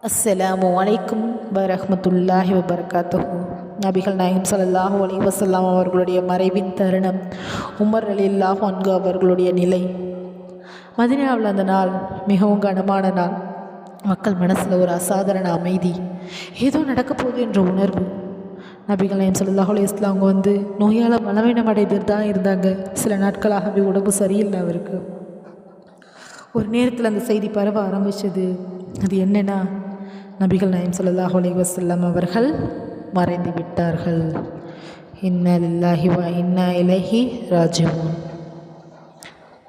அஸ்ஸலாமு அலைக்கும் வரஹ்மத்துல்லாஹி வபரகாத்துஹு. நபிகள் நாயகம் ஸல்லல்லாஹு அலைஹி வஸல்லம் அவர்களுடைய மறைவின் தருணம், உமர் ரலியல்லாஹு அன்ஹு அவர்களுடைய நிலை. மதீனாவில் அந்த நாள் மிகவும் கனமான நாள். மக்கள் மனசில் ஒரு அசாதாரண அமைதி, ஏதோ நடக்க போகுது என்ற உணர்வு. நபிகள் நாயகம் ஸல்லல்லாஹு அலைஹி வஸல்லம் அவங்க நோயால் பலவீனம் அடைந்துட்டு தான் இருந்தாங்க. சில நாட்களாகவே உடம்பு சரியில்லை அவருக்கு. ஒரு நேரத்தில் அந்த செய்தி பரவ ஆரம்பித்தது. அது என்னென்னா, நபிகள் நாயகம் ஸல்லல்லாஹு அலைஹி வஸல்லம் அவர்கள் மறைந்து விட்டார்கள். இன்னா லில்லாஹி வ இன்னா இலைஹி ராஜிஊன்.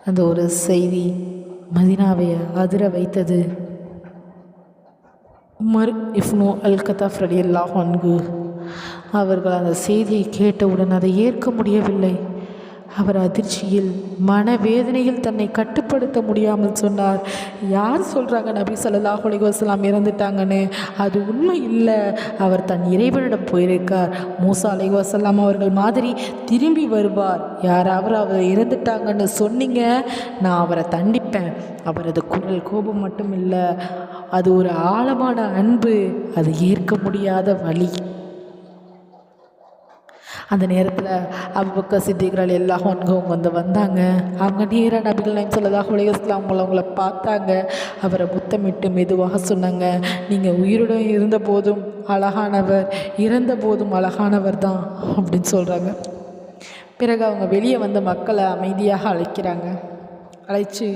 அந்த ஒரு செய்தி மதீனாவை அதிர வைத்தது. உமர் இப்னு அல் கத்தாஃப் ரலியல்லாஹு அன்ஹு அவர்கள் அந்த செய்தியை கேட்டவுடன் அதை ஏற்க முடியவில்லை. அவர் அதிர்ச்சியில், மனவேதனையில் தன்னை கட்டுப்படுத்த முடியாமல் சொன்னார், யார் சொல்கிறாங்க நபி ஸல்லல்லாஹு அலைஹி வஸல்லம் இறந்துட்டாங்கன்னு? அது உண்மை இல்லை. அவர் தன் இறைவனிடம் போயிருக்கார். மூசா அலைஹி வஸல்லம் அவர்கள் மாதிரி திரும்பி வருவார். யாராவது அவர் இறந்துட்டாங்கன்னு சொன்னீங்க, நான் அவரை தண்டிப்பேன். அவரது குரல் கோபம் மட்டும் இல்லை, அது ஒரு ஆழமான அன்பு, அது ஏற்க முடியாத வலி. அந்த நேரத்தில் அபூபக்கர் சித்திக் ரலியல்லாஹு அன்ஹு வந்தாங்க. அவங்க நேராக நபிகள் நாயகம் ஸல்லல்லாஹு அலைஹி வஸல்லம் அவங்கள பார்த்தாங்க. அவரை முத்தமிட்டு மெதுவாக சொன்னாங்க, நீங்கள் உயிருடன் இருந்த போதும் அழகானவர், இறந்த போதும் அழகானவர் தான் அப்படின்னு சொல்கிறாங்க. பிறகு அவங்க வெளியே வந்த மக்களை அமைதியாக அழைச்சி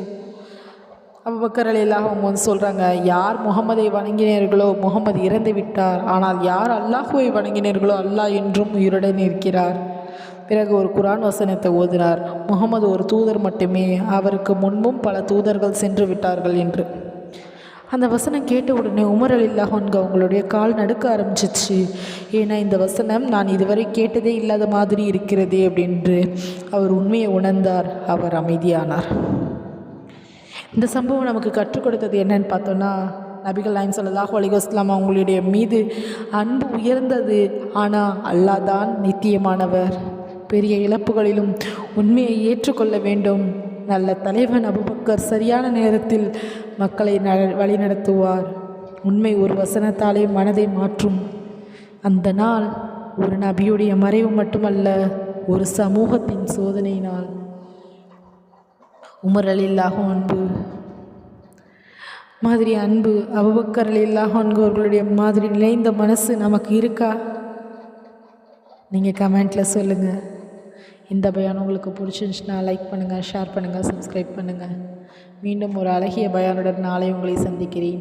அபூபக்கர் ரலியல்லாஹு அவங்க சொல்கிறாங்க, யார் முகமதை வணங்கினீர்களோ முகமது இறந்து விட்டார். ஆனால் யார் அல்லாஹுவை வணங்கினீர்களோ அல்லாஹ் என்றும் உயிருடன் இருக்கிறார். பிறகு ஒரு குர்ஆன் வசனத்தை ஓதினார், முகமது ஒரு தூதர் மட்டுமே, அவருக்கு முன்பும் பல தூதர்கள் சென்று விட்டார்கள் என்று. அந்த வசனம் கேட்ட உடனே உமர் ரலியல்லாஹு அன்ஹு அவங்களுடைய கால் நடுக்க ஆரம்பிச்சிச்சு. ஏன்னா இந்த வசனம் நான் இதுவரை கேட்டதே இல்லாத மாதிரி இருக்கிறதே அப்படின்று அவர் உண்மையை உணர்ந்தார். அவர் அமைதியானார். இந்த சம்பவம் நமக்கு கற்றுக் கொடுத்தது என்னன்னு பார்த்தோன்னா, நபிகள் நாயகம் ஸல்லல்லாஹு அலைஹி வஸல்லம் அவங்களுடைய மீது அன்பு உயர்ந்தது. ஆனால் அல்லாஹ் தான் நித்தியமானவர். பெரிய இழப்புகளிலும் உண்மையை ஏற்றுக்கொள்ள வேண்டும். நல்ல தலைவன் அபூபக்கர் சரியான நேரத்தில் மக்களை வழிநடத்துவார். உண்மை ஒரு வசனத்தாலே மனதை மாற்றும். அந்த நாள் ஒரு நபியுடைய மறைவு மட்டுமல்ல, ஒரு சமூகத்தின் சோதனை நாள். உமர் ரலியல்லாஹு அன்ஹு மாதிரி அன்பு, அபூபக்கர் ரலியல்லாஹு அன்ஹு அவர்களுடைய மாதிரி நிலைந்த மனசு நமக்கு இருக்கா? நீங்கள் கமெண்ட்டில் சொல்லுங்கள். இந்த பயான் உங்களுக்கு பிடிச்சிருந்துச்சுன்னா லைக் பண்ணுங்கள், ஷேர் பண்ணுங்கள், சப்ஸ்கிரைப் பண்ணுங்கள். மீண்டும் ஒரு அழகிய பயானுடன் நாளை உங்களை சந்திக்கிறேன்.